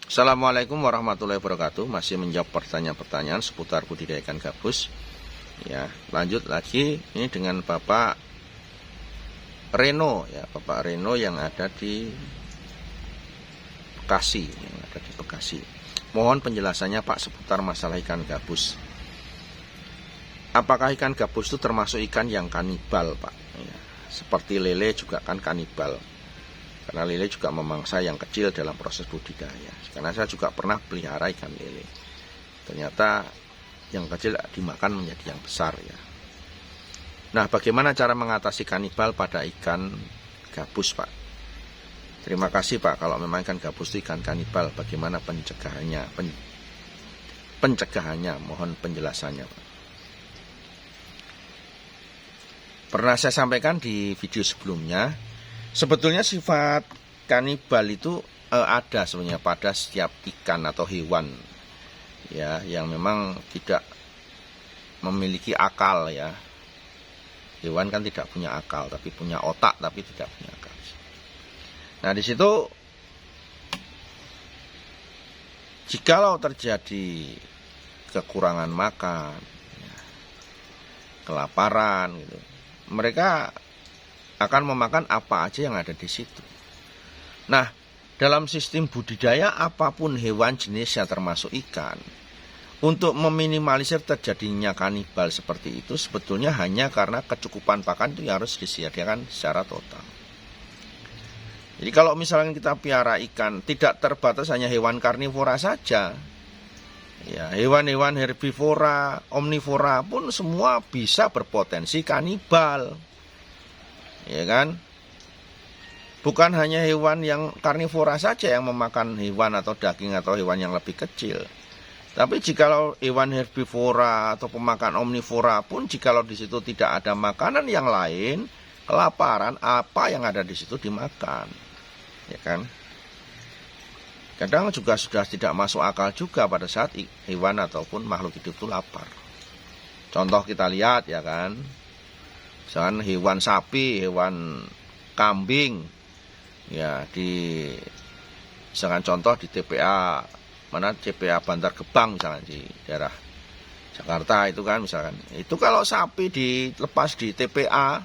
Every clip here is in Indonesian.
Assalamualaikum warahmatullahi wabarakatuh. Masih menjawab pertanyaan-pertanyaan seputar budidaya ikan gabus. Ya, lanjut lagi ini dengan Bapak Reno ya, Bapak Reno yang ada di Bekasi, Mohon penjelasannya Pak seputar masalah ikan gabus. Apakah ikan gabus itu termasuk ikan yang kanibal, Pak? Ya, seperti lele juga kan kanibal. Karena lele juga memangsa yang kecil dalam proses budidaya. Karena saya juga pernah pelihara ikan lele. Ternyata yang kecil dimakan menjadi yang besar ya. Nah, bagaimana cara mengatasi kanibal pada ikan gabus, Pak? Terima kasih, Pak. Kalau memang ikan gabus itu ikan kanibal, bagaimana pencegahannya? Pencegahannya, mohon penjelasannya, Pak. Pernah saya sampaikan di video sebelumnya, sebetulnya sifat kanibal itu ada sebenarnya pada setiap ikan atau hewan ya, yang memang tidak memiliki akal ya. Hewan kan tidak punya akal, tapi punya otak, tapi tidak punya akal. Nah, di situ jikalau terjadi kekurangan makan, ya, kelaparan gitu, mereka akan memakan apa aja yang ada di situ. Nah, dalam sistem budidaya apapun hewan jenisnya termasuk ikan, untuk meminimalisir terjadinya kanibal seperti itu sebetulnya hanya karena kecukupan pakan itu harus disediakan secara total. Jadi kalau misalnya kita piara ikan tidak terbatas hanya hewan karnivora saja, ya, hewan-hewan herbivora, omnivora pun semua bisa berpotensi kanibal. Ya kan? Bukan hanya hewan yang karnivora saja yang memakan hewan atau daging atau hewan yang lebih kecil. Tapi jikalau hewan herbivora atau pemakan omnivora pun jikalau di situ tidak ada makanan yang lain, kelaparan, apa yang ada di situ dimakan. Ya kan? Kadang juga sudah tidak masuk akal juga pada saat hewan ataupun makhluk hidup itu lapar. Contoh kita lihat ya kan, misalkan hewan sapi, hewan kambing, ya misalkan contoh di TPA, mana TPA Bantar Gebang misalkan di daerah Jakarta itu kan misalkan. Itu kalau sapi dilepas di TPA,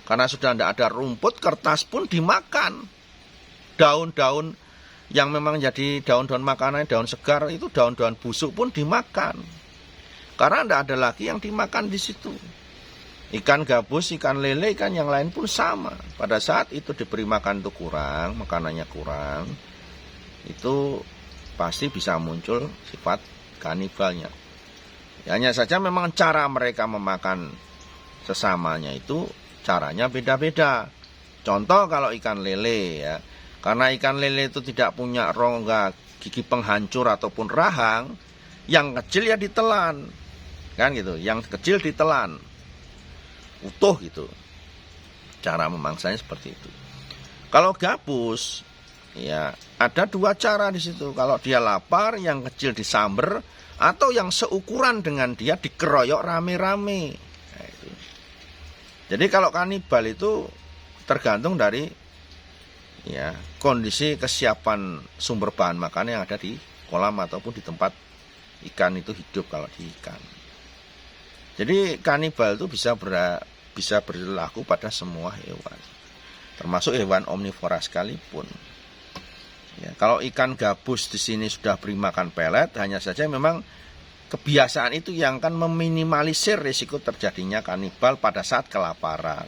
karena sudah tidak ada rumput, kertas pun dimakan. Daun-daun yang memang jadi daun-daun makanan, daun segar itu daun-daun busuk pun dimakan. Karena tidak ada lagi yang dimakan di situ. Ikan gabus, ikan lele, ikan yang lain pun sama. Pada saat itu diberi makan itu kurang, makanannya kurang, itu pasti bisa muncul sifat kanibalnya. Hanya saja memang cara mereka memakan sesamanya itu caranya beda-beda. Contoh kalau ikan lele ya, karena ikan lele itu tidak punya rongga gigi penghancur ataupun rahang, yang kecil ya ditelan. Kan gitu, yang kecil ditelan. Utuh gitu. Cara memangsanya seperti itu. Kalau gabus, ya ada dua cara di situ. Kalau dia lapar, yang kecil disamber, atau yang seukuran dengan dia dikeroyok rame-rame. Nah, itu. Jadi kalau kanibal itu tergantung dari ya kondisi kesiapan sumber bahan makan yang ada di kolam ataupun di tempat ikan itu hidup kalau di ikan. Jadi kanibal itu bisa berlaku pada semua hewan, termasuk hewan omnivora sekalipun. Ya, kalau ikan gabus di sini sudah beri makan pelet, hanya saja memang kebiasaan itu yang akan meminimalisir risiko terjadinya kanibal pada saat kelaparan.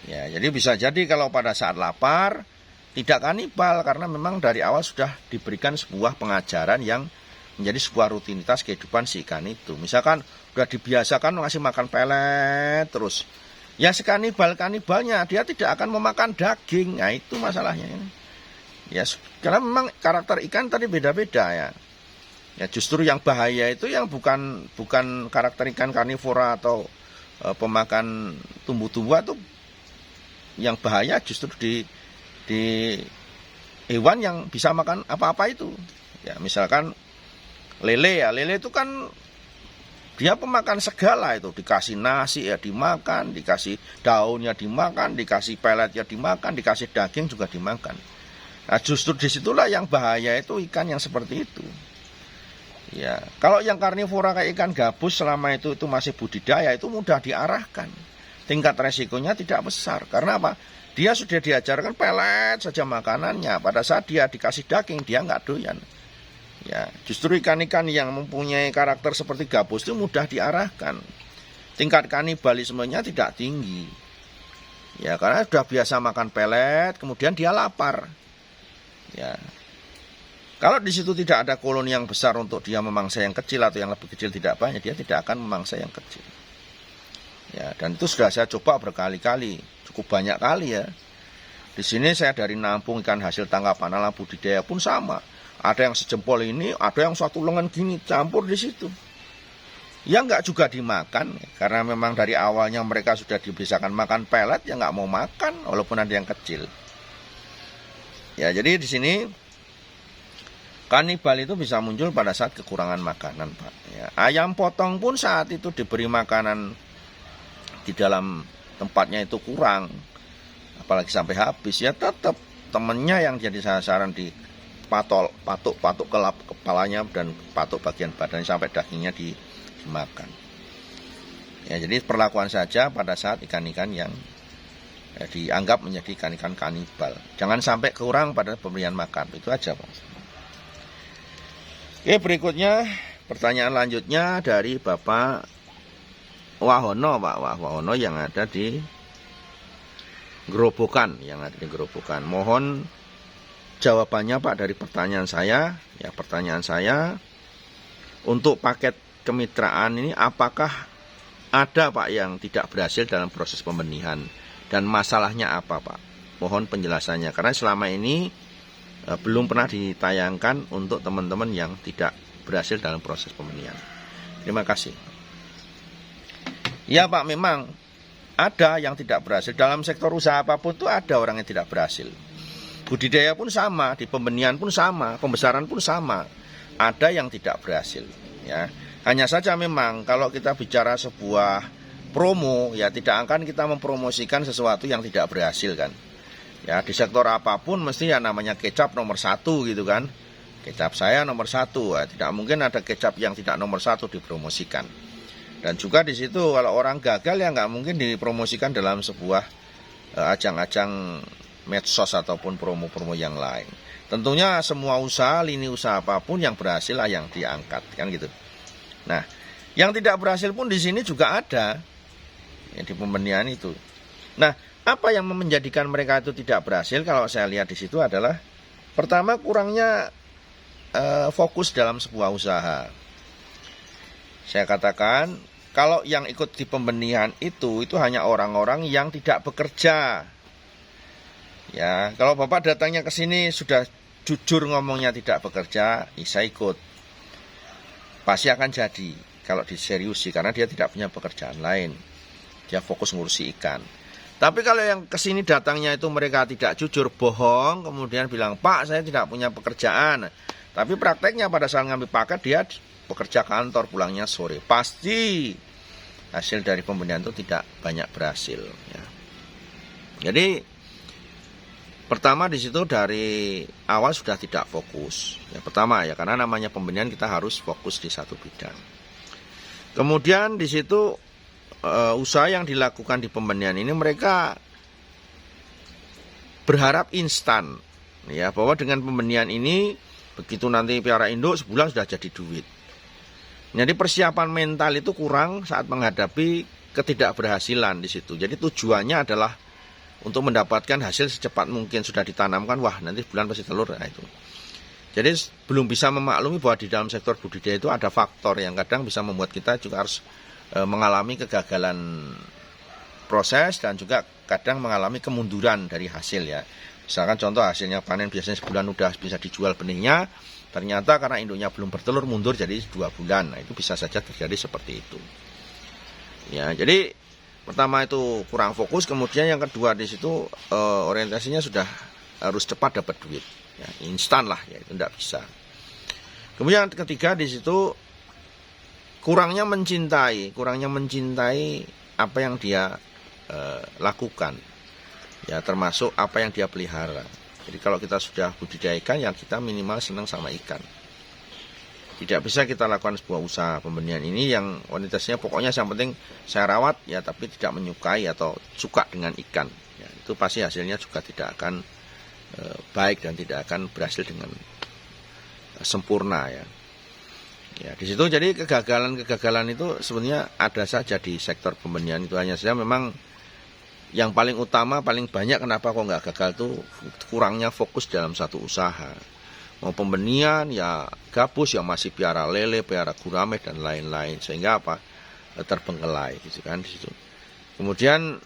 Ya, jadi bisa jadi kalau pada saat lapar tidak kanibal karena memang dari awal sudah diberikan sebuah pengajaran yang menjadi sebuah rutinitas kehidupan si ikan itu. Misalkan sudah dibiasakan ngasih makan pelet terus, ya sekanibalnya dia tidak akan memakan daging. Nah, itu masalahnya ini. Ya, karena memang karakter ikan tadi beda-beda ya. Ya justru yang bahaya itu yang bukan karakter ikan karnivora atau pemakan tumbuh-tumbuhan itu. Yang bahaya justru di hewan yang bisa makan apa-apa itu. Ya, misalkan lele ya, lele itu kan dia pemakan segala itu, dikasih nasi ya dimakan, dikasih daunnya dimakan, dikasih pelet ya dimakan, dikasih daging juga dimakan. Nah, justru disitulah yang bahaya itu ikan yang seperti itu. Ya, kalau yang karnivora kayak ikan gabus selama itu masih budidaya itu mudah diarahkan. Tingkat resikonya tidak besar. Karena apa? Dia sudah diajarkan pelet saja makanannya. Pada saat dia dikasih daging dia nggak doyan. Ya, justru ikan-ikan yang mempunyai karakter seperti gabus itu mudah diarahkan. Tingkat kanibalismenya tidak tinggi. Ya, karena sudah biasa makan pelet, kemudian dia lapar. Ya. Kalau di situ tidak ada koloni yang besar untuk dia memangsa yang kecil atau yang lebih kecil tidak banyak, dia tidak akan memangsa yang kecil. Ya, dan itu sudah saya coba berkali-kali, cukup banyak kali ya. Di sini saya dari nampung ikan hasil tangkapan alam budidaya pun sama. Ada yang sejempol ini, ada yang satu lengan gini, campur di situ. Ya nggak juga dimakan, karena memang dari awalnya mereka sudah dibiasakan makan pelet, ya nggak mau makan, walaupun ada yang kecil. Ya, jadi di sini kanibal itu bisa muncul pada saat kekurangan makanan, Pak. Ya, ayam potong pun saat itu diberi makanan di dalam tempatnya itu kurang, apalagi sampai habis, ya tetap temennya yang jadi sasaran di patuk kelap kepalanya dan patuk bagian badannya sampai dagingnya dimakan. Ya, jadi perlakuan saja pada saat ikan-ikan yang dianggap menjadi ikan-ikan kanibal. Jangan sampai kurang pada pemberian makan. Itu aja, Pak. Oke, berikutnya pertanyaan lanjutnya dari Bapak Wahono, Pak Wahono yang ada di Gerobokan, Mohon jawabannya, Pak, dari pertanyaan saya. Ya, pertanyaan saya untuk paket kemitraan ini apakah ada, Pak, yang tidak berhasil dalam proses pembenihan dan masalahnya apa, Pak? Mohon penjelasannya karena selama ini belum pernah ditayangkan untuk teman-teman yang tidak berhasil dalam proses pembenihan. Terima kasih. Ya, Pak, memang ada yang tidak berhasil dalam sektor usaha apapun itu ada orang yang tidak berhasil. Budidaya pun sama, di pembenihan pun sama, pembesaran pun sama. Ada yang tidak berhasil, ya. Hanya saja memang kalau kita bicara sebuah promo, ya tidak akan kita mempromosikan sesuatu yang tidak berhasil kan. Ya, di sektor apapun mesti ya namanya kecap nomor 1 gitu kan. Kecap saya nomor 1, ya, tidak mungkin ada kecap yang tidak nomor 1 dipromosikan. Dan juga di situ kalau orang gagal ya nggak mungkin dipromosikan dalam sebuah ajang-ajang medsos ataupun promo-promo yang lain. Tentunya semua usaha, lini usaha apapun yang berhasil lah yang diangkat kan gitu. Nah, yang tidak berhasil pun di sini juga ada ya, di pembenihan itu. Nah, apa yang menjadikan mereka itu tidak berhasil kalau saya lihat di situ adalah pertama kurangnya fokus dalam sebuah usaha. Saya katakan kalau yang ikut di pembenihan itu hanya orang-orang yang tidak bekerja. Ya, kalau Bapak datangnya ke sini sudah jujur ngomongnya tidak bekerja, bisa ikut. Pasti akan jadi kalau diseriusi karena dia tidak punya pekerjaan lain. Dia fokus ngurusi ikan. Tapi kalau yang ke sini datangnya itu mereka tidak jujur, bohong, kemudian bilang, "Pak, saya tidak punya pekerjaan." Tapi prakteknya pada saat ngambil paket dia pekerja kantor, pulangnya sore. Pasti hasil dari pembenihan itu tidak banyak berhasil. Ya. Jadi pertama di situ dari awal sudah tidak fokus. Ya, pertama ya karena namanya pembenihan kita harus fokus di satu bidang. Kemudian di situ usaha yang dilakukan di pembenihan ini mereka berharap instan. Ya, bahwa dengan pembenihan ini begitu nanti piara induk sebulan sudah jadi duit. Jadi persiapan mental itu kurang saat menghadapi ketidakberhasilan di situ. Jadi tujuannya adalah untuk mendapatkan hasil secepat mungkin, sudah ditanamkan, wah nanti bulan pasti telur, nah itu. Jadi belum bisa memaklumi bahwa di dalam sektor budidaya itu ada faktor yang kadang bisa membuat kita juga harus mengalami kegagalan proses dan juga kadang mengalami kemunduran dari hasil ya. Misalkan contoh hasilnya panen biasanya sebulan udah bisa dijual benihnya, ternyata karena induknya belum bertelur mundur jadi 2 bulan. Nah, itu bisa saja terjadi seperti itu. Ya, jadi pertama itu kurang fokus, kemudian yang kedua di situ orientasinya sudah harus cepat dapat duit, ya, instan lah, ya itu tidak bisa. Kemudian ketiga di situ kurangnya mencintai apa yang dia lakukan, ya termasuk apa yang dia pelihara. Jadi kalau kita sudah budidaya ikan, ya kita minimal senang sama ikan. Tidak bisa kita lakukan sebuah usaha pembenihan ini yang kualitasnya pokoknya yang penting saya rawat ya, tapi tidak menyukai atau suka dengan ikan. Ya, itu pasti hasilnya juga tidak akan baik dan tidak akan berhasil dengan sempurna ya. Ya, di situ jadi kegagalan itu sebenarnya ada saja di sektor pembenihan itu, hanya saja memang yang paling utama, paling banyak kenapa kok nggak gagal tuh kurangnya fokus dalam satu usaha. Mau pembenihan ya gabus yang masih piara lele, piara gurame dan lain-lain, sehingga apa terbengkelai gitu kan di situ. Kemudian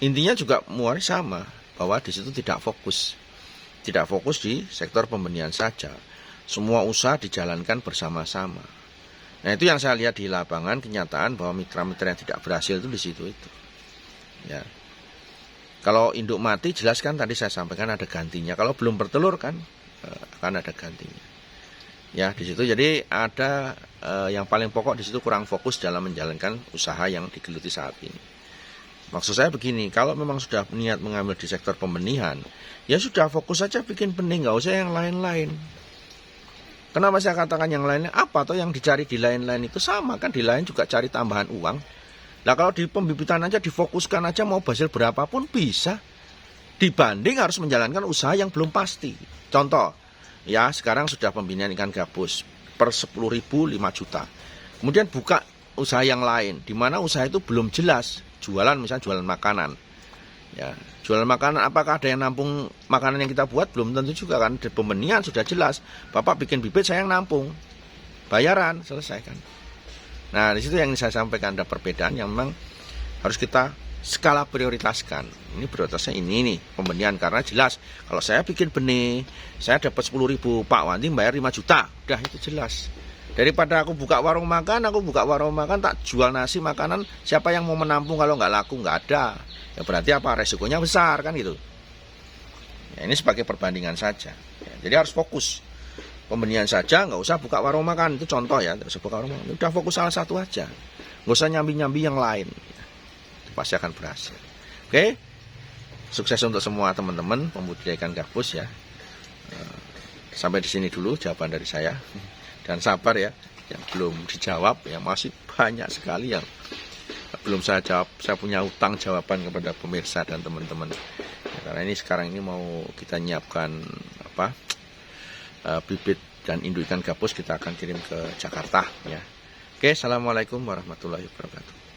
intinya juga muari sama bahwa di situ tidak fokus di sektor pembenihan saja. Semua usaha dijalankan bersama-sama. Nah itu yang saya lihat di lapangan, kenyataan bahwa mitra-mitra yang tidak berhasil itu di situ itu. Ya. Kalau induk mati jelas kan tadi saya sampaikan ada gantinya. Kalau belum bertelur kan akan ada gantinya. Ya di situ jadi ada yang paling pokok di situ kurang fokus dalam menjalankan usaha yang digeluti saat ini. Maksud saya begini, kalau memang sudah niat mengambil di sektor pembenihan, ya sudah fokus saja bikin benih, nggak usah yang lain-lain. Kenapa saya katakan yang lainnya? Apa atau yang dicari di lain-lain itu sama kan, di lain juga cari tambahan uang. Nah kalau di pembibitan aja difokuskan aja mau hasil berapapun bisa, dibanding harus menjalankan usaha yang belum pasti. Contoh, ya sekarang sudah pembinaan ikan gabus per 10.000 5 juta. Kemudian buka usaha yang lain, di mana usaha itu belum jelas. Jualan misalnya jualan makanan. Ya, jualan makanan, apakah ada yang nampung makanan yang kita buat? Belum tentu juga kan. Di pembenihan sudah jelas, Bapak bikin bibit, saya yang nampung, bayaran, selesai kan. Nah di situ yang saya sampaikan ada perbedaan yang memang harus kita skala prioritaskan. Ini prioritasnya ini nih pembenihan, karena jelas kalau saya bikin benih, saya dapat 10.000, Pak Wanti bayar 5 juta, udah itu jelas. Daripada aku buka warung makan, tak jual nasi makanan, siapa yang mau menampung kalau nggak laku, nggak ada. Ya berarti apa? Resikonya besar kan gitu. Ya, ini sebagai perbandingan saja. Ya, jadi harus fokus. Pembenihan saja, nggak usah buka warung makan. Itu contoh ya, nggak usah buka warung makan. Udah fokus salah satu aja. Nggak usah nyambi-nyambi yang lain. Ya, itu pasti akan berhasil. Oke? Sukses untuk semua teman-teman pembudidaya ikan gabus ya. Sampai di sini dulu jawaban dari saya. Dan sabar ya, yang belum dijawab, ya masih banyak sekali yang belum saya jawab. Saya punya utang jawaban kepada pemirsa dan teman-teman. Ya, karena ini sekarang ini mau kita nyiapkan bibit dan induk ikan gabus, kita akan kirim ke Jakarta ya. Oke, assalamualaikum warahmatullahi wabarakatuh.